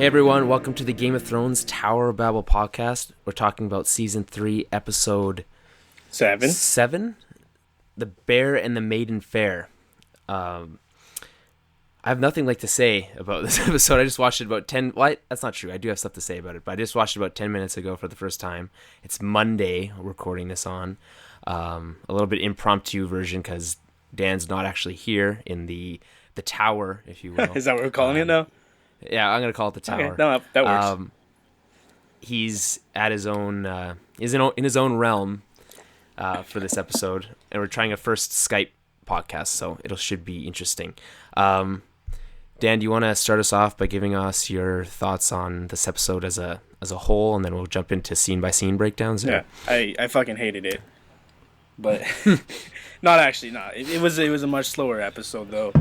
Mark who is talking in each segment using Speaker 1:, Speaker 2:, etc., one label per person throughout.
Speaker 1: Hey everyone, welcome to the Game of Thrones Tower of Babble podcast. We're talking about Season 3, Episode 7? The Bear and the Maiden Fair. I have nothing to say about this episode. I just watched it about 10... Well, that's not true. I do have stuff to say about it, but I just watched it about 10 minutes ago for the first time. It's Monday, we're recording this on. A little bit impromptu version because Dan's not actually here in the tower, if you will.
Speaker 2: Is that what we're calling it now?
Speaker 1: Yeah, I'm going to call it the tower.
Speaker 2: Okay, no, that works.
Speaker 1: He's at his own, in his own realm for this episode, and we're trying a first Skype podcast, so should be interesting. Dan, do you want to start us off by giving us your thoughts on this episode as a whole, and then we'll jump into scene by scene breakdowns?
Speaker 2: Yeah, I fucking hated it, but not actually. No, it was a much slower episode though.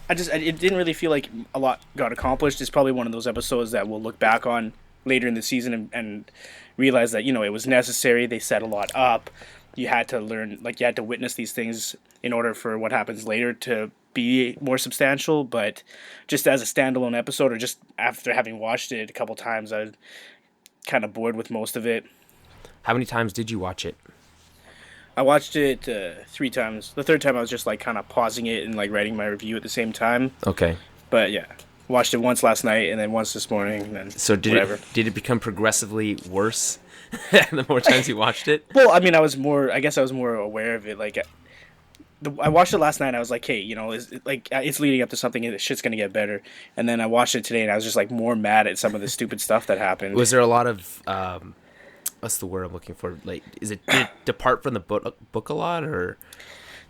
Speaker 2: It didn't really feel like a lot got accomplished. It's probably one of those episodes that we'll look back on later in the season and realize that, it was necessary. They set a lot up. You had to learn, you had to witness these things in order for what happens later to be more substantial. But just as a standalone episode, or just after having watched it a couple times, I was kind of bored with most of it.
Speaker 1: How many times did you watch it?
Speaker 2: I watched it 3 times. The third time I was just kind of pausing it and writing my review at the same time.
Speaker 1: Okay.
Speaker 2: But yeah, watched it once last night and then once this morning. And then
Speaker 1: so did it become progressively worse the more times you watched it?
Speaker 2: Well, I mean, I guess I was more aware of it. I watched it last night and I was like, hey, it's leading up to something and the shit's gonna get better. And then I watched it today and I was just more mad at some of the stupid stuff that happened.
Speaker 1: Was there a lot of what's the word I'm looking for? Did it depart from the book a lot, or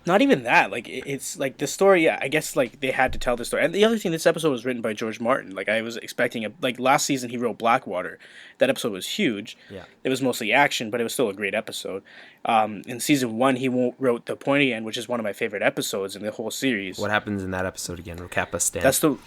Speaker 2: not even that? It's the story. Yeah, I guess they had to tell the story. And the other thing, this episode was written by George Martin. I was expecting last season he wrote Blackwater. That episode was huge.
Speaker 1: Yeah, it
Speaker 2: was mostly action, but it was still a great episode. In season 1, he wrote The Pointy End, which is one of my favorite episodes in the whole series.
Speaker 1: What happens in that episode again? Recap us, Dan.
Speaker 2: That's the.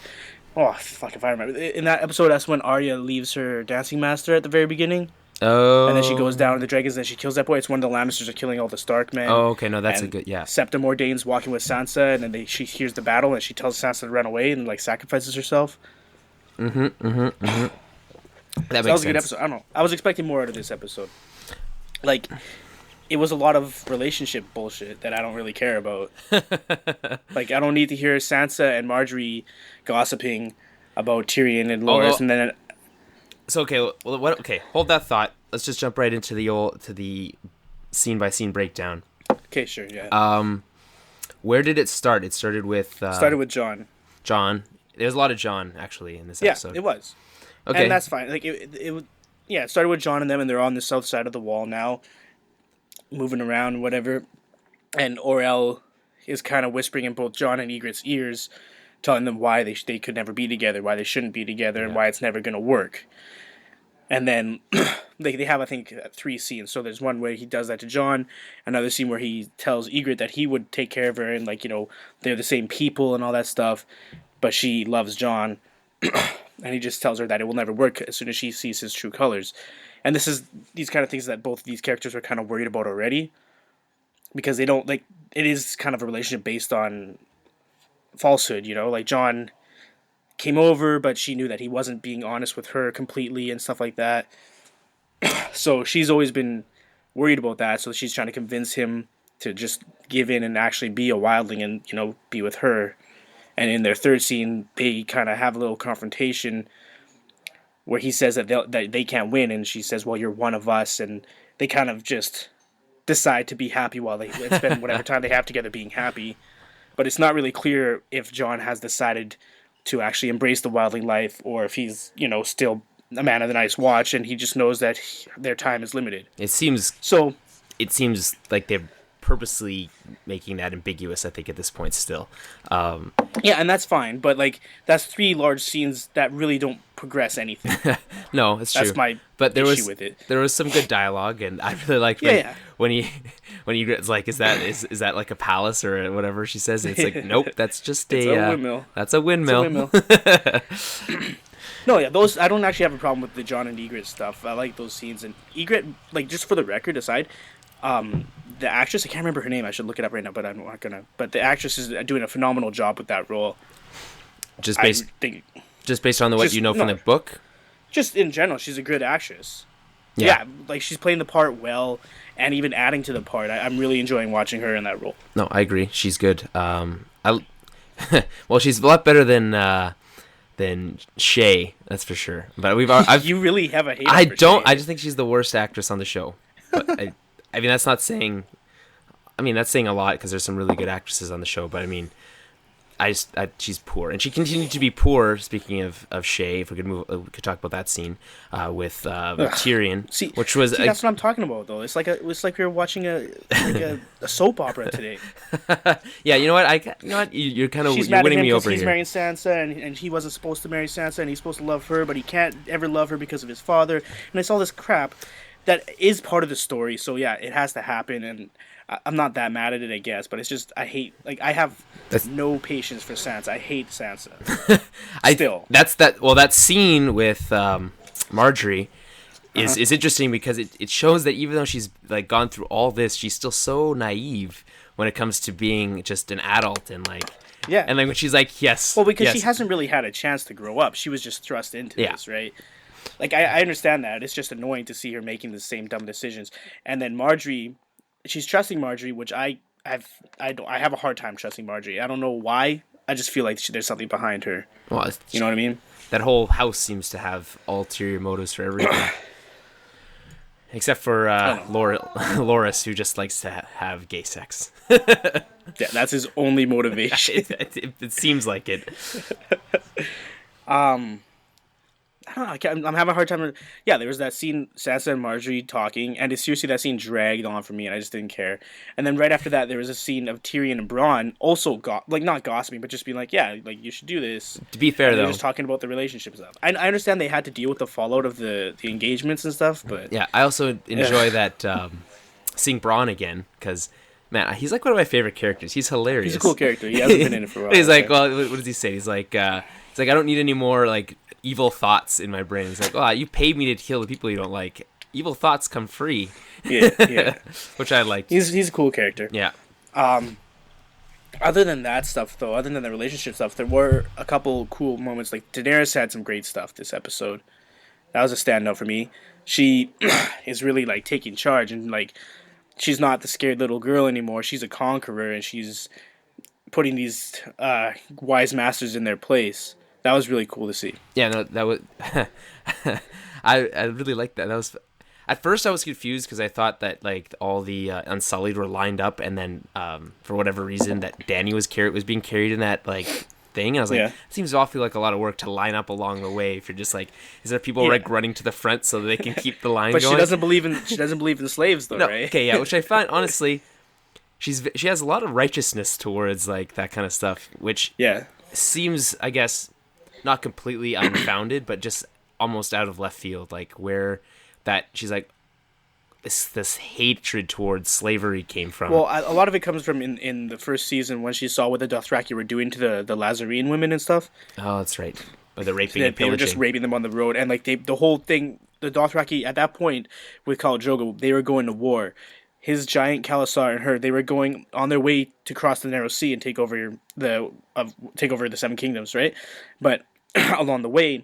Speaker 2: Oh fuck! If I remember, in that episode, that's when Arya leaves her dancing master at the very beginning.
Speaker 1: Oh.
Speaker 2: And then she goes down to the dragons and she kills that boy. It's when the Lannisters are killing all the Stark men.
Speaker 1: Oh, okay. No, that's a good, yeah.
Speaker 2: Septa Mordane's walking with Sansa, and then she hears the battle, and she tells Sansa to run away and, sacrifices herself.
Speaker 1: That makes sense.
Speaker 2: That was a good episode. I don't know. I was expecting more out of this episode. It was a lot of relationship bullshit that I don't really care about. I don't need to hear Sansa and Marjorie gossiping about Tyrion and Loras, and then...
Speaker 1: So okay, hold that thought. Let's just jump right into the scene by scene breakdown.
Speaker 2: Okay, sure, yeah.
Speaker 1: Where did it start? It started with
Speaker 2: Jon.
Speaker 1: Jon. There's a lot of Jon actually in this episode.
Speaker 2: Yeah, it was.
Speaker 1: Okay,
Speaker 2: and that's fine. It started with Jon and them, and they're on the south side of the wall now, moving around and whatever. And Orell is kind of whispering in both Jon and Ygritte's ears, telling them why they could never be together, why they shouldn't be together, and why it's never going to work. And then they have, I think, 3 scenes. So there's one where he does that to Jon, another scene where he tells Ygritte that he would take care of her, and they're the same people and all that stuff, but she loves Jon, and he just tells her that it will never work as soon as she sees his true colors. And this is these kind of things that both of these characters were kind of worried about already, because they don't it is kind of a relationship based on falsehood, Jon came over, but she knew that he wasn't being honest with her completely and stuff like that. So she's always been worried about that, so she's trying to convince him to just give in and actually be a wildling and, be with her. And in their third scene, they kind of have a little confrontation where he says that they can't win, and she says, well, you're one of us, and they kind of just decide to be happy while they spend whatever time they have together being happy. But it's not really clear if Jon has decided to actually embrace the wildling life, or if he's, still a man of the Night's Watch, and he just knows that their time is limited.
Speaker 1: It seems like they're purposely making that ambiguous, I think, at this point still.
Speaker 2: Yeah, and that's fine, but that's 3 large scenes that really don't progress anything.
Speaker 1: No, it's true.
Speaker 2: That's my issue with it.
Speaker 1: There was some good dialogue, and I really liked when it's like, is that like a palace or whatever she says? And it's like, nope, that's just a windmill. That's a windmill.
Speaker 2: No, yeah, those, I don't actually have a problem with the Jon and Ygritte stuff. I like those scenes, and Ygritte, just for the record aside, the actress, I can't remember her name, I should look it up right now, but I'm not gonna. But the actress is doing a phenomenal job with that role.
Speaker 1: Just based on what you know from the book?
Speaker 2: Just in general, she's a good actress. Yeah, like she's playing the part well, and even adding to the part. I'm really enjoying watching her in that role.
Speaker 1: No, I agree. She's good. Well, she's a lot better than Shay, that's for sure. But
Speaker 2: you really have a hate.
Speaker 1: I don't. Shay. I just think she's the worst actress on the show. But I mean, that's not saying. I mean, that's saying a lot because there's some really good actresses on the show. But I mean, she's poor, and she continued to be poor. Speaking of Shay, if we could talk about that scene with Tyrion, which was
Speaker 2: that's what I'm talking about though. It's like we were watching a soap opera today.
Speaker 1: Yeah, you know what? You're kind of winning me over here.
Speaker 2: He's marrying Sansa, and he wasn't supposed to marry Sansa, and he's supposed to love her, but he can't ever love her because of his father, and it's all this crap that is part of the story. So yeah, it has to happen, and I'm not that mad at it, I guess, but it's just I have no patience for Sansa. I hate Sansa.
Speaker 1: That scene with Marjorie is interesting because it shows that even though she's like gone through all this, she's still so naive when it comes to being just an adult and like and like when she's like
Speaker 2: because she hasn't really had a chance to grow up. She was just thrust into this, right? Like I understand that. It's just annoying to see her making the same dumb decisions, and then Marjorie. She's trusting Marjorie, which I have a hard time trusting Marjorie. I don't know why. I just feel like there's something behind her. Well, you know what I mean?
Speaker 1: That whole house seems to have ulterior motives for everything, except for Loras, who just likes to have gay sex.
Speaker 2: Yeah, that's his only motivation.
Speaker 1: It seems like it.
Speaker 2: I don't know. I'm having a hard time. Yeah, there was that scene, Sansa and Marjorie talking, and seriously, that scene dragged on for me, and I just didn't care. And then right after that, there was a scene of Tyrion and Bronn also not gossiping, but just being like, yeah, like you should do this.
Speaker 1: To be fair, though,
Speaker 2: just talking about the relationship stuff. I understand they had to deal with the fallout of the engagements and stuff, but
Speaker 1: yeah, I also enjoy that seeing Bronn again because. Man, he's like one of my favorite characters. He's hilarious.
Speaker 2: He's a cool character. He hasn't been in it for a while.
Speaker 1: He's like, well, what does he say? He's like, I don't need any more like evil thoughts in my brain. He's like, oh, you paid me to kill the people you don't like. Evil thoughts come free.
Speaker 2: Yeah.
Speaker 1: Which I like.
Speaker 2: He's a cool character.
Speaker 1: Yeah.
Speaker 2: Other than that stuff, though, other than the relationship stuff, there were a couple cool moments. Like Daenyres had some great stuff this episode. That was a standout for me. She is really like taking charge and like. She's not the scared little girl anymore. She's a conqueror, and she's putting these wise masters in their place. That was really cool to see.
Speaker 1: Yeah, no, that was. I really liked that. That was. At first, I was confused because I thought that like all the Unsullied were lined up, and then for whatever reason, that Dany was being carried in that like thing. And I was like, it seems awfully like a lot of work to line up along the way. If you're just like, is there people like running to the front so that they can keep the line
Speaker 2: but
Speaker 1: going?
Speaker 2: She doesn't believe in slaves though, right?
Speaker 1: Okay, yeah, which I find honestly, she has a lot of righteousness towards like that kind of stuff, which seems, I guess, not completely unfounded, but just almost out of left field. Like where that she's like. This hatred towards slavery came from.
Speaker 2: Well, a lot of it comes from in the first season when she saw what the Dothraki were doing to the Lazarene women and stuff.
Speaker 1: Oh, that's right. Or the raping and pillaging.
Speaker 2: They were just raping them on the road. And like the whole thing, the Dothraki, at that point with Khal Drogo, they were going to war. His giant Khalasar and her, they were going on their way to cross the Narrow Sea and take over the Seven Kingdoms, right? But along the way,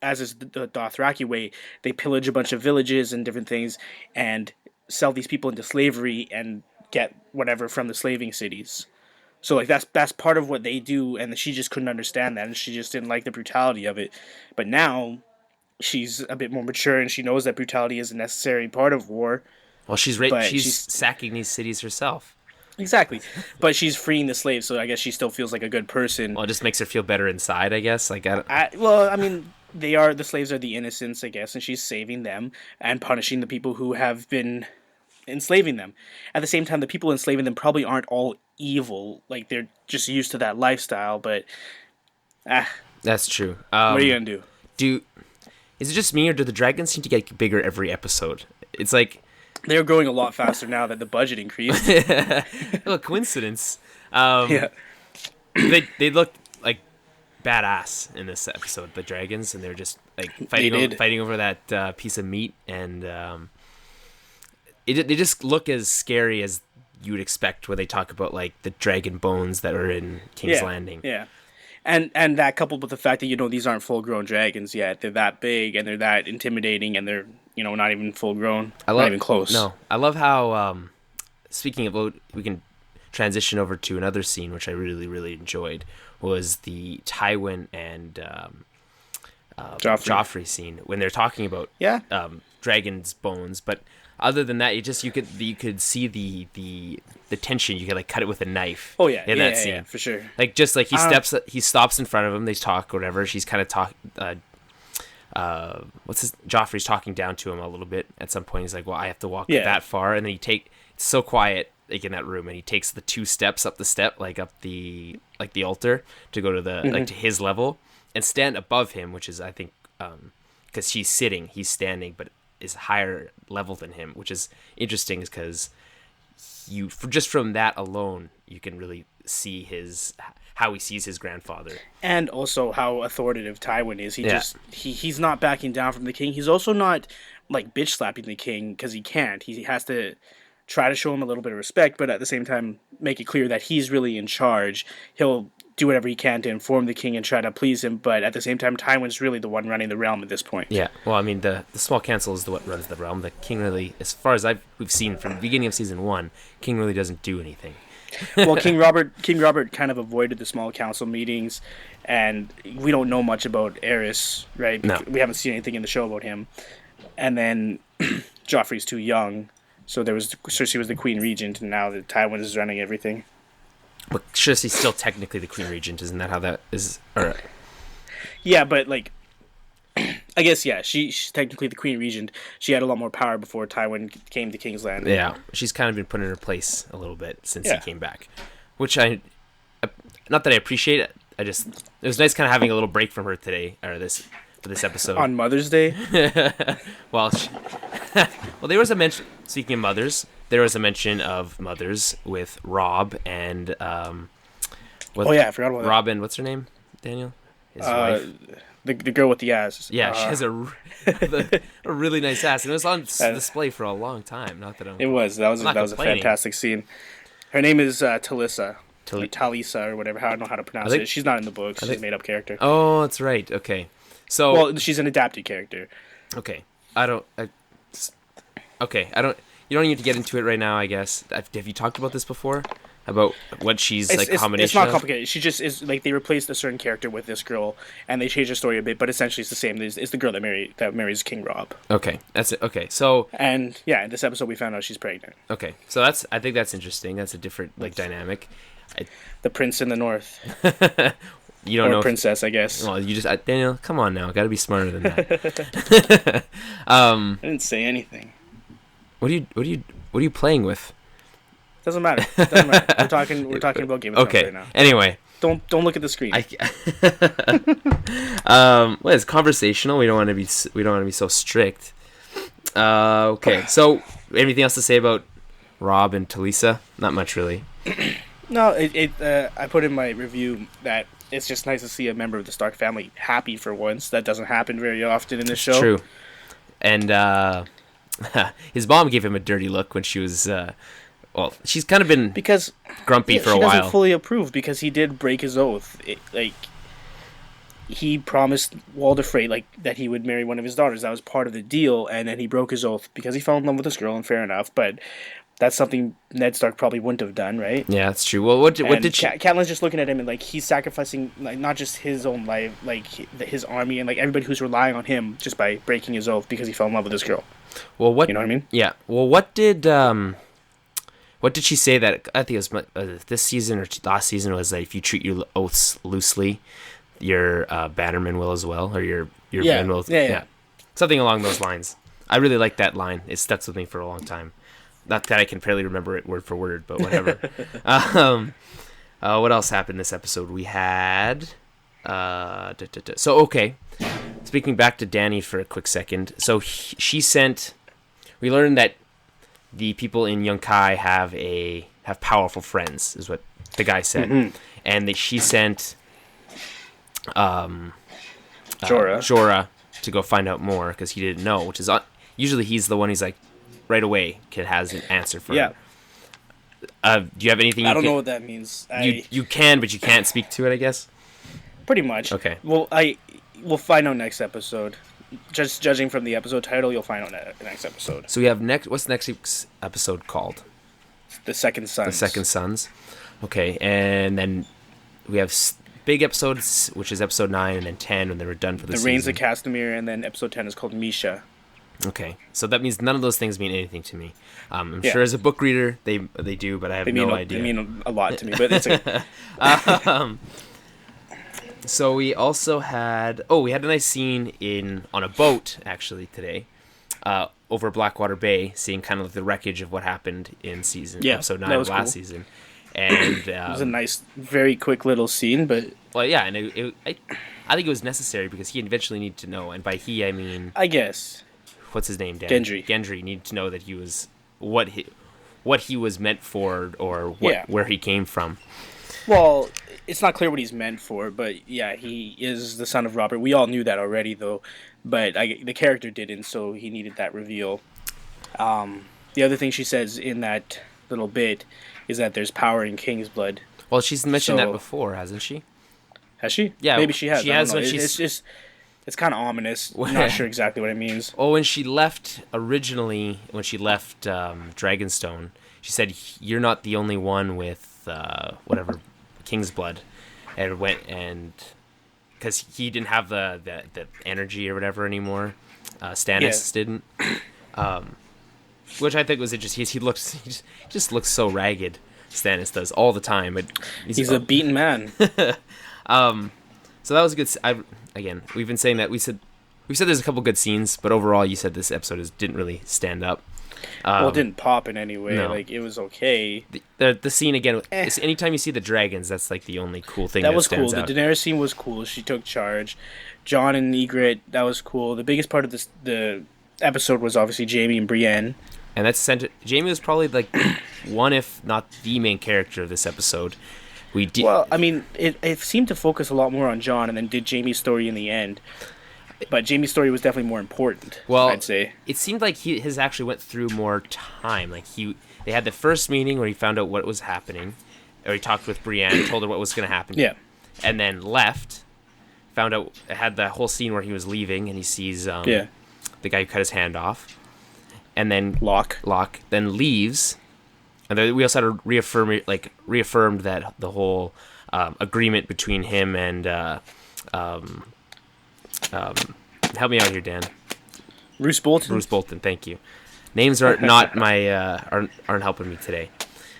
Speaker 2: as is the Dothraki way, they pillage a bunch of villages and different things and sell these people into slavery and get whatever from the slaving cities. So like that's part of what they do, and she just couldn't understand that, and she just didn't like the brutality of it. But now she's a bit more mature, and she knows that brutality is a necessary part of war.
Speaker 1: Well, she's sacking these cities herself.
Speaker 2: Exactly, but she's freeing the slaves, so I guess she still feels like a good person.
Speaker 1: Well, it just makes her feel better inside, I guess. Like,
Speaker 2: I mean, the slaves are the innocents, I guess, and she's saving them and punishing the people who have been enslaving them. At the same time, the people enslaving them probably aren't all evil; like they're just used to that lifestyle. But
Speaker 1: that's true.
Speaker 2: What are you gonna do?
Speaker 1: Is it just me, or do the dragons seem to get bigger every episode? It's like.
Speaker 2: They're growing a lot faster now that the budget increased.
Speaker 1: Well, coincidence. They look like badass in this episode, the dragons, and they're just like fighting over that piece of meat, and they just look as scary as you would expect when they talk about like the dragon bones that are in King's Landing.
Speaker 2: Yeah, And that coupled with the fact that these aren't full grown dragons yet. They're that big and they're that intimidating and they're not even full grown. Not even close.
Speaker 1: No, I love how. Speaking of, we can transition over to another scene which I really really enjoyed was the Tywin and Joffrey scene when they're talking about dragon's bones, but. Other than that, you could see the tension. You could like cut it with a knife.
Speaker 2: Oh yeah,
Speaker 1: in that scene
Speaker 2: for sure.
Speaker 1: Like he stops in front of him. They talk, whatever. She's kind of Joffrey's talking down to him a little bit. At some point, he's like, "Well, I have to walk that far," and then it's so quiet like in that room, and he takes the 2 steps up the step, like up the altar to go to the like to his level and stand above him, which is I think because she's sitting, he's standing, but is higher level than him, which is interesting because just from that alone you can really see how he sees his grandfather, and
Speaker 2: also how authoritative Tywin is. He's not backing down from the king. He's also not like bitch slapping the king because he can't. He has to try to show him a little bit of respect, but at the same time make it clear that he's really in charge. He'll do whatever he can to inform the king and try to please him, but at the same time, Tywin's really the one running the realm at this point.
Speaker 1: Yeah, well, I mean, the small council is what runs the realm. The king really, as far as we've seen from the beginning of season 1, king really doesn't do anything.
Speaker 2: Well, King Robert kind of avoided the small council meetings, and we don't know much about Daenyres, right?
Speaker 1: No.
Speaker 2: We haven't seen anything in the show about him. And then Joffrey's too young, so she was the queen regent, and now that Tywin is running everything.
Speaker 1: But she's still technically the queen regent, isn't that how that is? Or...
Speaker 2: Yeah, but like, I guess she's technically the queen regent. She had a lot more power before Tywin came to King's Landing.
Speaker 1: Yeah, she's kind of been put in her place a little bit since he came back, which not that I appreciate it. It was nice kind of having a little break from her today or this episode
Speaker 2: on Mother's Day.
Speaker 1: well, there was a mention. Speaking of mothers. There was a mention of mothers with Robb and
Speaker 2: I forgot about that.
Speaker 1: Robb and what's her name? Daniel, his wife.
Speaker 2: The girl with the ass.
Speaker 1: Yeah, she has a really nice ass, and it was on display for a long time. Not that
Speaker 2: it was. That was a fantastic scene. Her name is Talisa. Talisa or whatever. I don't know how to pronounce it. She's not in the book. She's a made up character.
Speaker 1: Oh, that's right. Okay, so
Speaker 2: she's an adapted character.
Speaker 1: Okay, You don't need to get into it right now, I guess. Have you talked about this before? About what she's combination
Speaker 2: It's not complicated. She just is like they replaced a certain character with this girl, and they changed the story a bit, but essentially it's the same. It's the girl that marries King Robb.
Speaker 1: Okay, that's it. Okay, so
Speaker 2: in this episode we found out she's pregnant.
Speaker 1: Okay, so I think that's interesting. That's a different dynamic.
Speaker 2: The prince in the north.
Speaker 1: You don't know
Speaker 2: princess, I guess.
Speaker 1: Well, you just Daniel, come on now. Got to be smarter than that.
Speaker 2: I didn't say anything.
Speaker 1: What are you playing with?
Speaker 2: Doesn't matter. We're talking about Game of Thrones right now.
Speaker 1: Anyway,
Speaker 2: don't look at the screen.
Speaker 1: It's conversational. We don't want to be so strict. Okay. So, anything else to say about Robb and Talisa? Not much, really.
Speaker 2: No, I put in my review that it's just nice to see a member of the Stark family happy for once. That doesn't happen very often in this show.
Speaker 1: True. And his mom gave him a dirty look when she was she's kind of been grumpy for a while. She doesn't
Speaker 2: fully approve because he did break his oath. He promised Walder Frey that he would marry one of his daughters. That was part of the deal, and then he broke his oath because he fell in love with this girl, and fair enough, but that's something Ned Stark probably wouldn't have done, right?
Speaker 1: Yeah, that's true. Well, what did she...
Speaker 2: Catelyn's just looking at him and he's sacrificing not just his own life, his army and everybody who's relying on him just by breaking his oath because he fell in love with this girl.
Speaker 1: Well, what
Speaker 2: you know what I mean?
Speaker 1: Yeah. Well, what did she say that I think it was this season or last season was that if you treat your oaths loosely, your bannerman will as well, or your men will. Yeah. Something along those lines. I really like that line. It stuck with me for a long time. Not that I can barely remember it word for word, but whatever. What else happened this episode? We had... So, okay. Speaking back to Dany for a quick second. So, she sent... We learned that the people in Yunkai have powerful friends, is what the guy said. Mm-hmm. And that she sent... Jorah to go find out more, because he didn't know, which is... Usually he's the one right away has an answer for him. Do you have anything?
Speaker 2: I don't know what that means.
Speaker 1: You can, but you can't speak to it, I guess.
Speaker 2: Pretty much.
Speaker 1: Okay.
Speaker 2: Well, we'll find out next episode. Just judging from the episode title, you'll find out next episode.
Speaker 1: So we have what's next week's episode called?
Speaker 2: The Second Sons.
Speaker 1: The Second Sons. Okay, and then we have big episodes, which is episode 9 and then 10 when they were done for the season.
Speaker 2: The Reigns of Castamere, and then episode 10 is called Misha.
Speaker 1: Okay, so that means none of those things mean anything to me. I'm sure as a book reader they do, but I have no idea.
Speaker 2: They mean a lot to me, but it's
Speaker 1: So we also had a nice scene on a boat actually today, over Blackwater Bay, seeing kind of the wreckage of what happened in episode 9 of last season, and
Speaker 2: it was a nice, very quick little scene, but
Speaker 1: and I think it was necessary because he eventually needed to know, and by he I mean
Speaker 2: I guess.
Speaker 1: What's his name? Dan?
Speaker 2: Gendry
Speaker 1: needed to know that he was what he was meant for, or where he came from.
Speaker 2: Well, it's not clear what he's meant for, but yeah, he is the son of Robert. We all knew that already, though, but the character didn't, so he needed that reveal. The other thing she says in that little bit is that there's power in King's blood.
Speaker 1: Well, she's mentioned that before, hasn't she?
Speaker 2: Has she?
Speaker 1: Yeah,
Speaker 2: maybe she has.
Speaker 1: She has when
Speaker 2: It's kind of ominous. I'm not sure exactly what it means.
Speaker 1: Oh, when she left Dragonstone, she said, "You're not the only one with whatever King's blood," and because he didn't have the energy or whatever anymore, Stannis didn't, which I think was interesting. He just looks so ragged. Stannis does all the time, but
Speaker 2: he's a beaten man.
Speaker 1: So that was a good. Again, we've been saying that we said there's a couple good scenes, but overall, you said this episode didn't really stand up.
Speaker 2: Well, it didn't pop in any way.
Speaker 1: No.
Speaker 2: Like, it was okay.
Speaker 1: The scene again. Anytime you see the dragons, that's like the only cool thing that
Speaker 2: was
Speaker 1: stands
Speaker 2: cool.
Speaker 1: out.
Speaker 2: The Daenyres scene was cool. She took charge. Jon and Ygritte, that was cool. The biggest part of the episode was obviously Jaime and Brienne.
Speaker 1: And that's Jaime was probably like one, if not the main character of this episode.
Speaker 2: Well, I mean, it seemed to focus a lot more on Jon and then did Jaime's story in the end. But Jaime's story was definitely more important, I'd say.
Speaker 1: It seemed like his actually went through more time. Like they had the first meeting where he found out what was happening, or he talked with Brienne, told her what was going to happen.
Speaker 2: Yeah.
Speaker 1: And then left, found out, had the whole scene where he was leaving and he sees the guy who cut his hand off. And then
Speaker 2: Locke
Speaker 1: then leaves. And then we also had reaffirmed that the whole agreement between him and help me out here, Dan.
Speaker 2: Roose Bolton.
Speaker 1: Roose Bolton, thank you. Names are not my aren't helping me today.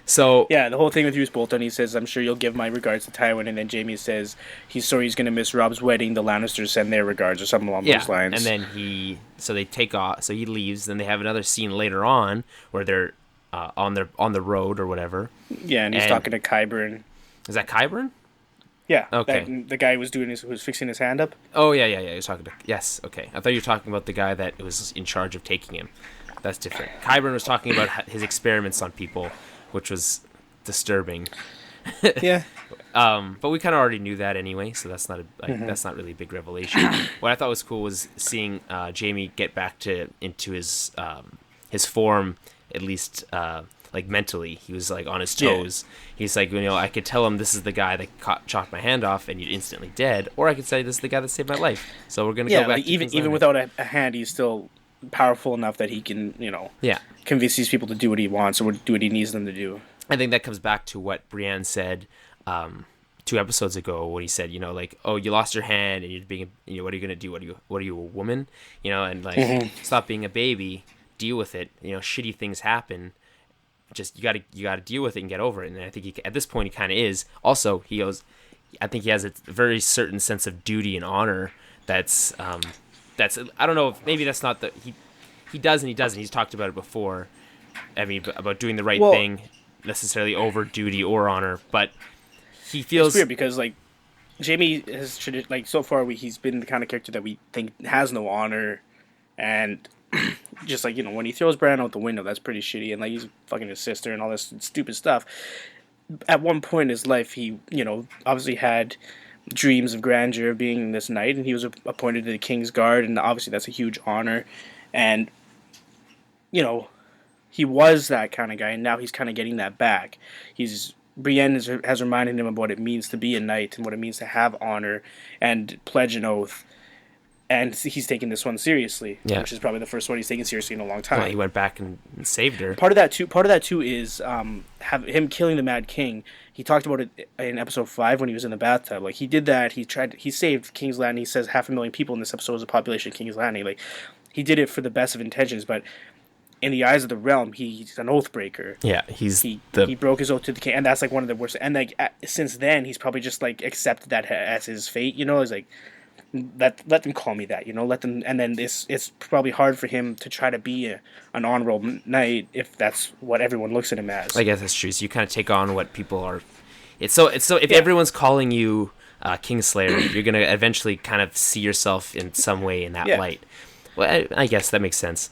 Speaker 1: So
Speaker 2: yeah, the whole thing with Roose Bolton, he says, "I'm sure you'll give my regards to Tywin," and then Jaime says he's sorry he's gonna miss Robb's wedding. The Lannisters send their regards, or something along those lines.
Speaker 1: And then they take off. So he leaves. Then they have another scene later on where they're on the road or whatever.
Speaker 2: Yeah, and he's talking to Qyburn.
Speaker 1: Is that Qyburn?
Speaker 2: Yeah.
Speaker 1: Okay.
Speaker 2: The guy who was fixing his hand up.
Speaker 1: Oh yeah. He was talking to. Yes. Okay. I thought you were talking about the guy that was in charge of taking him. That's different. Qyburn was talking about his experiments on people, which was disturbing.
Speaker 2: Yeah.
Speaker 1: But we kind of already knew that anyway, so that's not that's not really a big revelation. What I thought was cool was seeing Jaime get back into his form, at least like mentally. He was like on his toes. Yeah. He's like, I could tell him this is the guy that chopped my hand off and you're instantly dead, or I could say this is the guy that saved my life. So we're gonna go back.
Speaker 2: Like even without a hand, he's still powerful enough that he can convince these people to do what he wants or do what he needs them to do.
Speaker 1: I think that comes back to what Brienne said 2 episodes ago when he said, oh, you lost your hand and you're being, what are you gonna do? What are you, a woman? And stop being a baby, deal with it. Shitty things happen. Just you gotta deal with it and get over it. And I think at this point he kind of is. Also, I think he has a very certain sense of duty and honor. That's I don't know if maybe that's not he does and he doesn't. He's talked about it before. I mean, about doing the right thing, necessarily over duty or honor, but he feels
Speaker 2: it's weird because Jaime has so far he's been the kind of character that we think has no honor, and just when he throws Bran out the window, that's pretty shitty, and he's fucking his sister and all this stupid stuff. At one point in his life, he obviously had dreams of grandeur of being this knight, and he was appointed to the King's Guard, and obviously that's a huge honor, and he was that kind of guy, and now he's kind of getting that back. He's Brienne has reminded him of what it means to be a knight and what it means to have honor and pledge an oath. And he's taking this one seriously, which is probably the first one he's taken seriously in a long time.
Speaker 1: Well, he went back and saved her.
Speaker 2: Part of that too is him killing the Mad King. He talked about it in episode 5 when he was in the bathtub. Like, he did that. He saved King's Landing. He says 500,000 people in this episode is the population of King's Landing. Like, he did it for the best of intentions, but in the eyes of the realm, he's an oath breaker.
Speaker 1: Yeah,
Speaker 2: he broke his oath to the king, and that's like one of the worst. And like since then, he's probably just like accepted that as his fate. You know, he's like, let them call me that. You know, let them. And then it's probably hard for him to try to be an honorable knight if that's what everyone looks at him as.
Speaker 1: I guess that's true. So you kind of take on what people are. It's so if everyone's calling you Kingslayer, you're gonna eventually kind of see yourself in some way in that light. Well, I guess that makes sense.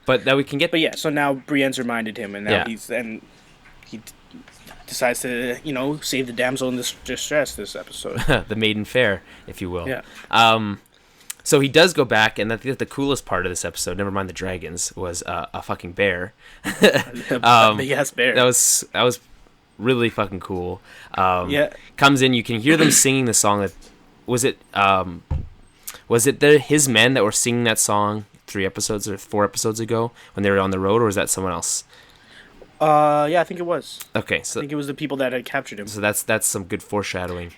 Speaker 1: But now we can get.
Speaker 2: But yeah, so now Brienne's reminded him, and now he decides to save the damsel in distress this episode.
Speaker 1: The Maiden Fair, if you will.
Speaker 2: Yeah.
Speaker 1: So he does go back, and I think the coolest part of this episode, never mind the dragons, was a fucking bear.
Speaker 2: A big ass bear.
Speaker 1: That was really fucking cool. Comes in, you can hear them singing the song. Was it his men that were singing that song 3 episodes or 4 episodes ago when they were on the road, or was that someone else?
Speaker 2: I think it was.
Speaker 1: Okay, so
Speaker 2: I think it was the people that had captured him.
Speaker 1: So that's some good foreshadowing.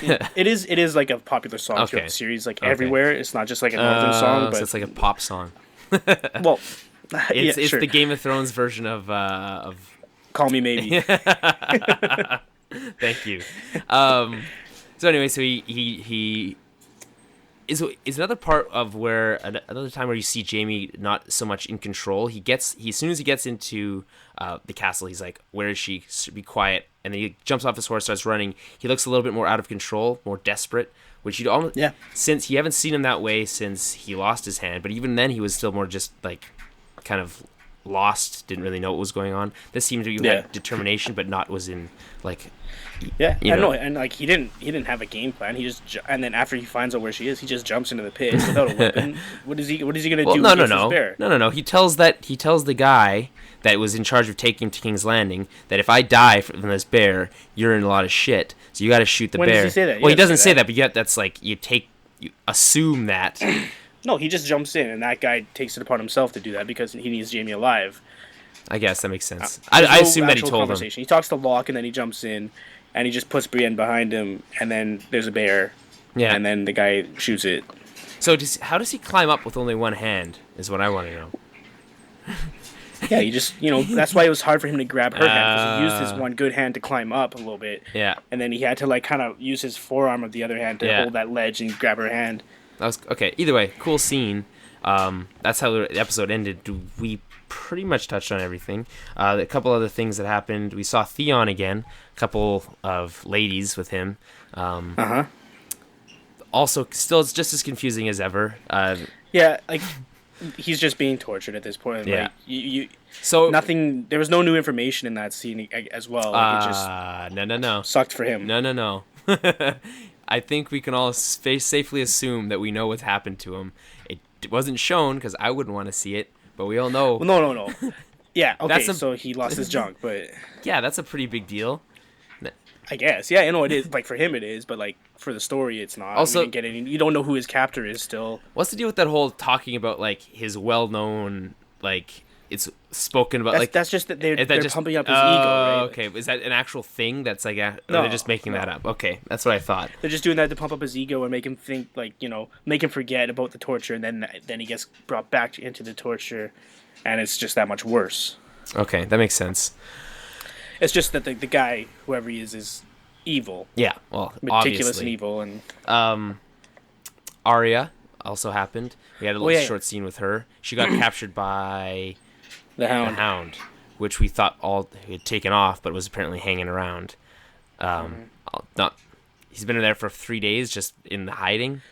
Speaker 2: It is like a popular song throughout the series, like everywhere. It's not just like a northern song, but
Speaker 1: so it's like a pop song.
Speaker 2: Well,
Speaker 1: it's the Game of Thrones version of
Speaker 2: Call Me Maybe.
Speaker 1: Thank you. So anyway, so he is another part of where another time where you see Jaime not so much in control. As soon as he gets into the castle, he's like, "Where is she? Be quiet!" And then he jumps off his horse, starts running. He looks a little bit more out of control, more desperate. Which you'd almost since you haven't seen him that way since he lost his hand. But even then, he was still more just like kind of lost, didn't really know what was going on. This seemed to be had determination, but not was in like.
Speaker 2: Yeah, I know, and like he didn't have a game plan. He just and then after he finds out where she is, he just jumps into the pit without a weapon. What is he gonna do?
Speaker 1: No.
Speaker 2: His bear?
Speaker 1: No. He tells the guy that was in charge of taking him to King's Landing that if I die from this bear, you're in a lot of shit. So you got to shoot the bear.
Speaker 2: When does he say that?
Speaker 1: Well, he doesn't say that, but yet that's like you assume that.
Speaker 2: No, he just jumps in, and that guy takes it upon himself to do that because he needs Jaime alive.
Speaker 1: I guess that makes sense. I assume that he told him.
Speaker 2: He talks to Locke, and then he jumps in. And he just puts Brienne behind him, and then there's a bear. Yeah. And then the guy shoots it.
Speaker 1: So how does he climb up with only one hand, is what I want to know.
Speaker 2: Yeah, he just, that's why it was hard for him to grab her hand, because he used his one good hand to climb up a little bit.
Speaker 1: Yeah.
Speaker 2: And then he had to, like, kind of use his forearm of the other hand to hold that ledge and grab her hand.
Speaker 1: Okay, either way, cool scene. That's how the episode ended. We pretty much touched on everything. A couple other things that happened. We saw Theon again. A couple of ladies with him. Also, still, it's just as confusing as ever.
Speaker 2: Yeah, like he's just being tortured at this point.
Speaker 1: Yeah.
Speaker 2: Like,
Speaker 1: so
Speaker 2: nothing. There was no new information in that scene as well. Like, it just
Speaker 1: no.
Speaker 2: Sucked for him.
Speaker 1: No. I think we can all safely assume that we know what's happened to him. It wasn't shown because I wouldn't want to see it. But we all know.
Speaker 2: Well, no. Yeah, okay, so he lost his junk, but...
Speaker 1: Yeah, that's a pretty big deal.
Speaker 2: I guess. Yeah, it is. Like, for him it is, but, like, for the story it's not.
Speaker 1: Also,
Speaker 2: you don't know who his captor is still.
Speaker 1: What's the deal with that whole talking about, like, his well-known, like... It's spoken about
Speaker 2: that's just that they're pumping up his ego, right?
Speaker 1: Okay, is that an actual thing? That's like no, they're just making that up. Okay, that's what I thought.
Speaker 2: They're just doing that to pump up his ego and make him think, like, make him forget about the torture, and then he gets brought back into the torture, and it's just that much worse.
Speaker 1: Okay, that makes sense.
Speaker 2: It's just that the guy, whoever he is evil.
Speaker 1: Yeah, well,
Speaker 2: meticulous
Speaker 1: obviously.
Speaker 2: And evil, and
Speaker 1: Arya also happened. We had a little short scene with her. She got captured by. The Hound, which we thought all had taken off, but was apparently hanging around. He's been there for 3 days, just in the hiding.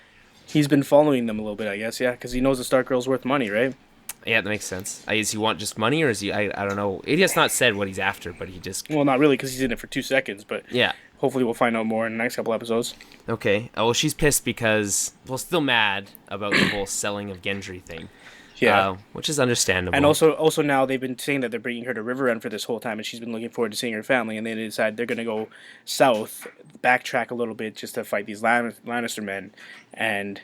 Speaker 2: He's been following them a little bit, I guess, yeah, because he knows the Stark Girl's worth money, right?
Speaker 1: Yeah, that makes sense. Does he want just money, or is he? I don't know. It has not said what he's after, but he just.
Speaker 2: Well, not really, because he's in it for 2 seconds, but
Speaker 1: yeah.
Speaker 2: Hopefully, we'll find out more in the next couple episodes.
Speaker 1: Okay. Well, she's pissed because still mad about the whole selling of Gendry thing.
Speaker 2: Yeah,
Speaker 1: which is understandable.
Speaker 2: and also now they've been saying that they're bringing her to Riverrun for this whole time, and she's been looking forward to seeing her family. And then they decide they're gonna go south, backtrack a little bit just to fight these Lannister men, and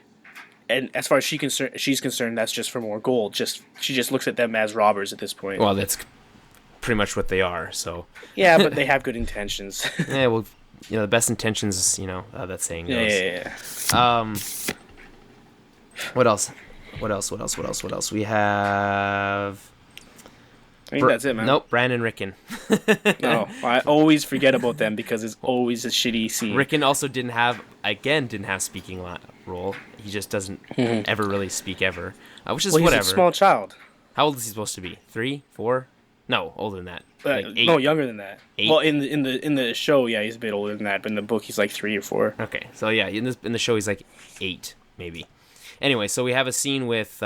Speaker 2: as far as she's concerned, that's just for more gold. She just looks at them as robbers at this point.
Speaker 1: Well, that's pretty much what they are. So
Speaker 2: yeah, but they have good intentions.
Speaker 1: Yeah, well, the best intentions, that saying goes.
Speaker 2: Yeah.
Speaker 1: What else? We have.
Speaker 2: I think that's it, man.
Speaker 1: Nope, Bran and Rickon.
Speaker 2: No, I always forget about them because it's always a shitty scene.
Speaker 1: Rickon also didn't have speaking role. He just doesn't ever really speak ever, which is whatever.
Speaker 2: He's a small child.
Speaker 1: How old is he supposed to be? 3, 4? No, older than that. Like 8.
Speaker 2: No, younger than that.
Speaker 1: 8?
Speaker 2: Well, in the show, yeah, he's a bit older than that, but in the book, he's like 3 or 4.
Speaker 1: Okay, so yeah, in the show, he's like 8, maybe. Anyway, so we have a scene with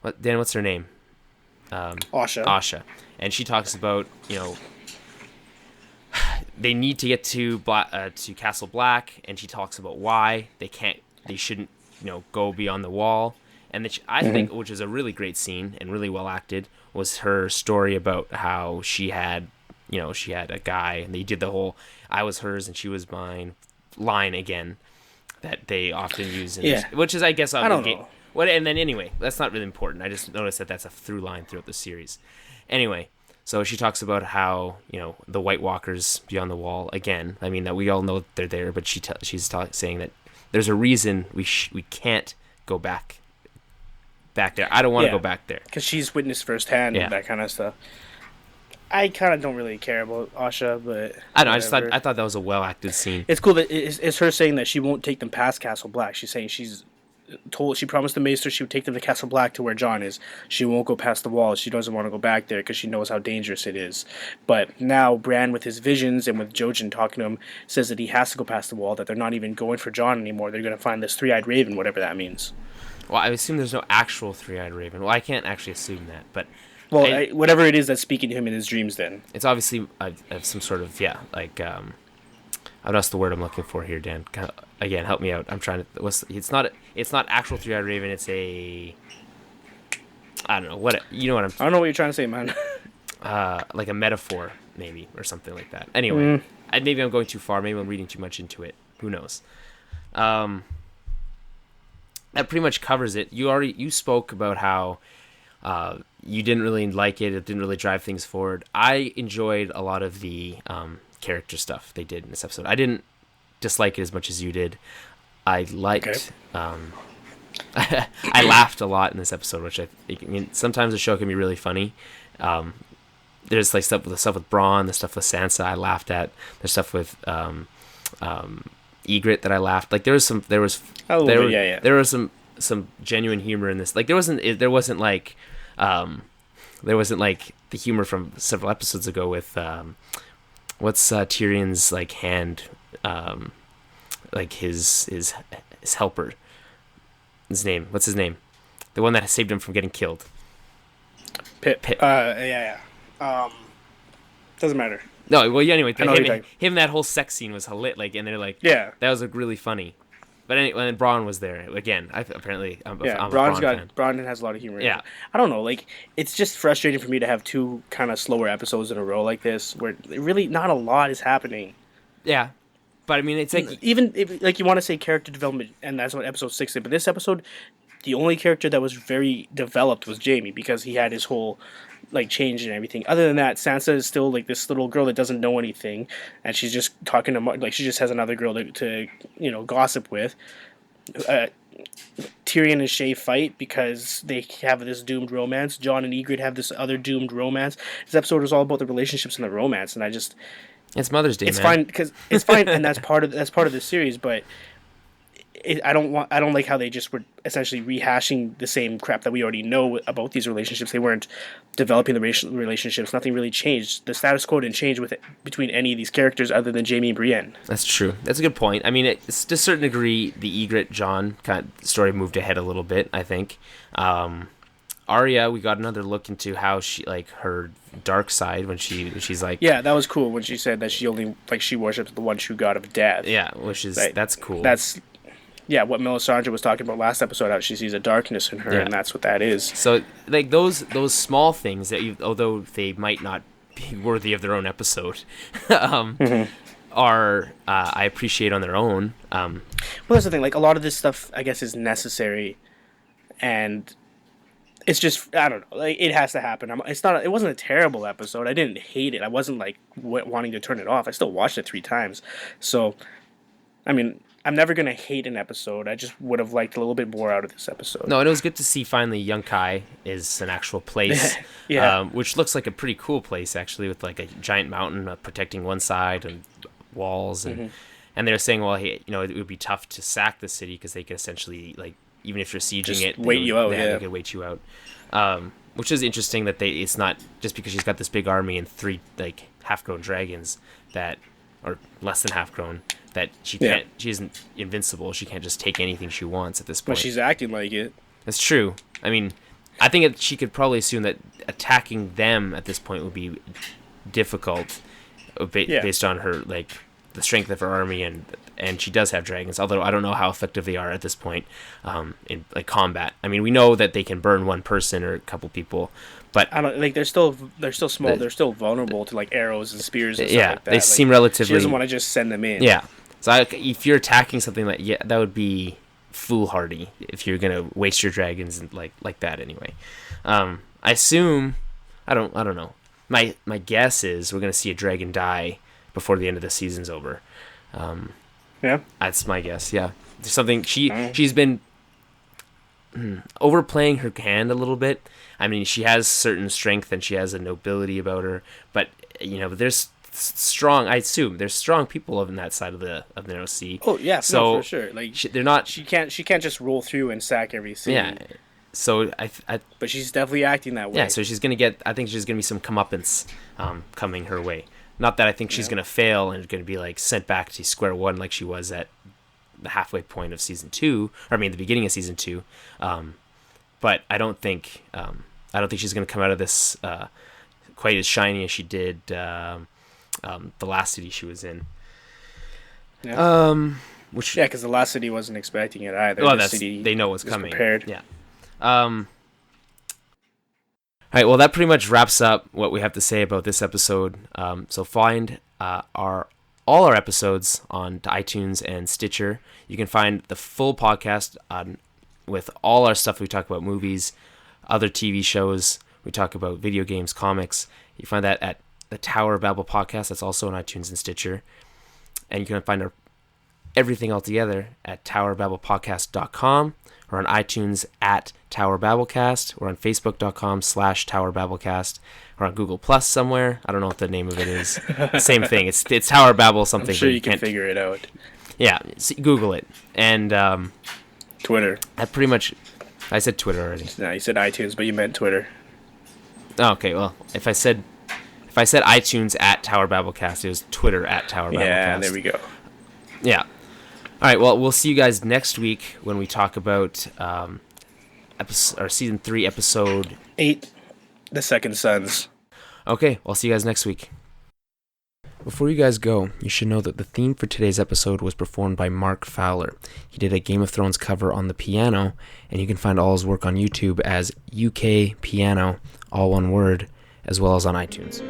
Speaker 1: what's her name? Asha, and she talks about they need to get to Castle Black, and she talks about why they shouldn't go beyond the wall, and I think, which is a really great scene and really well acted, was her story about how she had a guy, and they did the whole "I was hers and she was mine" line again that they often use in this, which is, I guess,
Speaker 2: I don't know.
Speaker 1: What, and then anyway, that's not really important. I just noticed that that's a through line throughout the series. Anyway, so she talks about how the White Walkers beyond the wall again. I mean, that we all know they're there, but she's saying that there's a reason we can't go back there. I don't want to go back there
Speaker 2: because she's witnessed firsthand that kind of stuff. I kind of don't really care about Asha, but
Speaker 1: I don't know. I thought that was a well acted scene.
Speaker 2: It's cool that it's her saying that she won't take them past Castle Black. She's saying she promised the Maester she would take them to Castle Black to where Jon is. She won't go past the wall. She doesn't want to go back there because she knows how dangerous it is. But now Bran, with his visions and with Jojen talking to him, says that he has to go past the wall, that they're not even going for Jon anymore. They're going to find this three-eyed raven, whatever that means.
Speaker 1: Well, I assume there's no actual three-eyed raven. Well, I can't actually assume that, but...
Speaker 2: Well, whatever it is that's speaking to him in his dreams then.
Speaker 1: It's obviously some sort of, what's the word I'm looking for here, Dan? Again, help me out. I'm trying to... It's not actual three-eyed raven, it's a... I don't know, what... You know what I'm...
Speaker 2: I don't know what you're trying to say, man.
Speaker 1: Like a metaphor, maybe, or something like that. Anyway, maybe I'm going too far. Maybe I'm reading too much into it. Who knows? That pretty much covers it. You spoke about how... you didn't really like it. It didn't really drive things forward. I enjoyed a lot of the character stuff they did in this episode. I didn't dislike it as much as you did. I liked... Okay. I laughed a lot in this episode, which I mean, sometimes the show can be really funny. There's like stuff with Bronn, the stuff with Sansa I laughed at. There's stuff with Ygritte that I laughed. Like there was some genuine humor in this. Like there wasn't like the humor from several episodes ago with what's Tyrion's like hand, like his helper. His name. What's his name? The one that saved him from getting killed.
Speaker 2: Pip. Doesn't matter.
Speaker 1: No, well, yeah, anyway, him that whole sex scene was lit. Like, and they're like, that was like really funny. But anyway, and Bronn was there again. I'm a Bronn fan.
Speaker 2: Bronn has a lot of humor.
Speaker 1: Yeah,
Speaker 2: I don't know. Like, it's just frustrating for me to have two kind of slower episodes in a row like this, where really not a lot is happening.
Speaker 1: Yeah, but I mean, it's like
Speaker 2: even like you want to say character development, and that's what episode 6 did. But this episode, the only character that was very developed was Jaime, because he had his whole like change and everything. Other than that, Sansa is still like this little girl that doesn't know anything, and she's just talking to like she just has another girl to gossip with. Tyrion and Shay fight because they have this doomed romance. Jon and Ygritte have this other doomed romance. This episode is all about the relationships and the romance, and
Speaker 1: it's Mother's Day.
Speaker 2: It's
Speaker 1: man.
Speaker 2: fine because it's fine, and that's part of the series, but. I don't like how they just were essentially rehashing the same crap that we already know about these relationships. They weren't developing the relationships. Nothing really changed. The status quo didn't change between any of these characters other than Jaime and Brienne.
Speaker 1: That's true. That's a good point. I mean, it's to a certain degree, the Ygritte-Jon kind of story moved ahead a little bit, I think. Arya, we got another look into how she, like, her dark side when she's like...
Speaker 2: Yeah, that was cool when she said that she only, like, she worships the one true god of death.
Speaker 1: Yeah, which is... that's cool.
Speaker 2: Yeah, what Melisandre was talking about last episode, how she sees a darkness in her, and that's what that is.
Speaker 1: So, like, those small things that although they might not be worthy of their own episode, are I appreciate on their own.
Speaker 2: Well, that's the thing. Like, a lot of this stuff, I guess, is necessary, and it's just, I don't know. Like, it has to happen. It wasn't a terrible episode. I didn't hate it. I wasn't like wanting to turn it off. I still watched it 3 times. So, I mean, I'm never gonna hate an episode. I just would have liked a little bit more out of this episode.
Speaker 1: No, and it was good to see finally Yunkai is an actual place, which looks like a pretty cool place actually, with like a giant mountain protecting one side and walls, and and they're saying, well, hey, it would be tough to sack the city because they could essentially, like, even if you're sieging
Speaker 2: just
Speaker 1: it,
Speaker 2: they
Speaker 1: could wait you out. Which is interesting that it's not just because she's got this big army and 3 like half-grown dragons or less than half-grown, that she isn't invincible. She can't just take anything she wants at this point.
Speaker 2: But she's acting like it.
Speaker 1: That's true. I mean, I think she could probably assume that attacking them at this point would be difficult, based on her, like, the strength of her army, and she does have dragons. Although I don't know how effective they are at this point in like combat. I mean, we know that they can burn one person or a couple people, but
Speaker 2: I don't like. They're still small. They're still vulnerable to like arrows and spears and stuff like that.
Speaker 1: They seem relatively.
Speaker 2: She doesn't want to just send them in.
Speaker 1: Yeah. So if you're attacking something that would be foolhardy if you're gonna waste your dragons and like that anyway. I assume I don't know. My guess is we're gonna see a dragon die before the end of the season's over. That's my guess. Yeah, there's something she's been overplaying her hand a little bit. I mean, she has certain strength and she has a nobility about her, but there's strong. I assume there's strong people on that side of the Narrow Sea.
Speaker 2: Oh yeah,
Speaker 1: so
Speaker 2: no, for sure. Like
Speaker 1: they're not.
Speaker 2: She can't just roll through and sack every city.
Speaker 1: Yeah. So
Speaker 2: but she's definitely acting that way.
Speaker 1: Yeah. So she's gonna get. I think she's gonna be some comeuppance coming her way. Not that I think she's gonna fail and going to be like sent back to square one like she was at the halfway point of season 2, or I mean the beginning of season 2. But I don't think she's gonna come out of this quite as shiny as she did the last city she was in.
Speaker 2: Yeah. Because the last city wasn't expecting it either.
Speaker 1: Well, they know what's coming.
Speaker 2: Prepared.
Speaker 1: Yeah. All right, well, that pretty much wraps up what we have to say about this episode. So find all our episodes on iTunes and Stitcher. You can find the full podcast with all our stuff. We talk about movies, other TV shows. We talk about video games, comics. You find that at the Tower of Babble podcast. That's also on iTunes and Stitcher. And you can find everything all together at towerbabblepodcast.com, or on iTunes at Tower Babblecast, or on Facebook.com/TowerBabblecast, or on Google Plus somewhere. I don't know what the name of it is. Same thing. It's Tower Babble something.
Speaker 2: I'm sure you can figure it out.
Speaker 1: Yeah, Google it. And
Speaker 2: Twitter.
Speaker 1: I said Twitter already.
Speaker 2: No, you said iTunes, but you meant Twitter.
Speaker 1: Okay, well, if I said iTunes at Tower Babblecast, it was Twitter at Tower Babblecast.
Speaker 2: Yeah, there we go.
Speaker 1: Yeah. All right, well, we'll see you guys next week when we talk about season 3, episode
Speaker 2: 8, The Second Sons.
Speaker 1: Okay, I'll see you guys next week. Before you guys go, you should know that the theme for today's episode was performed by Mark Fowler. He did a Game of Thrones cover on the piano, and you can find all his work on YouTube as UK Piano, all one word, as well as on iTunes.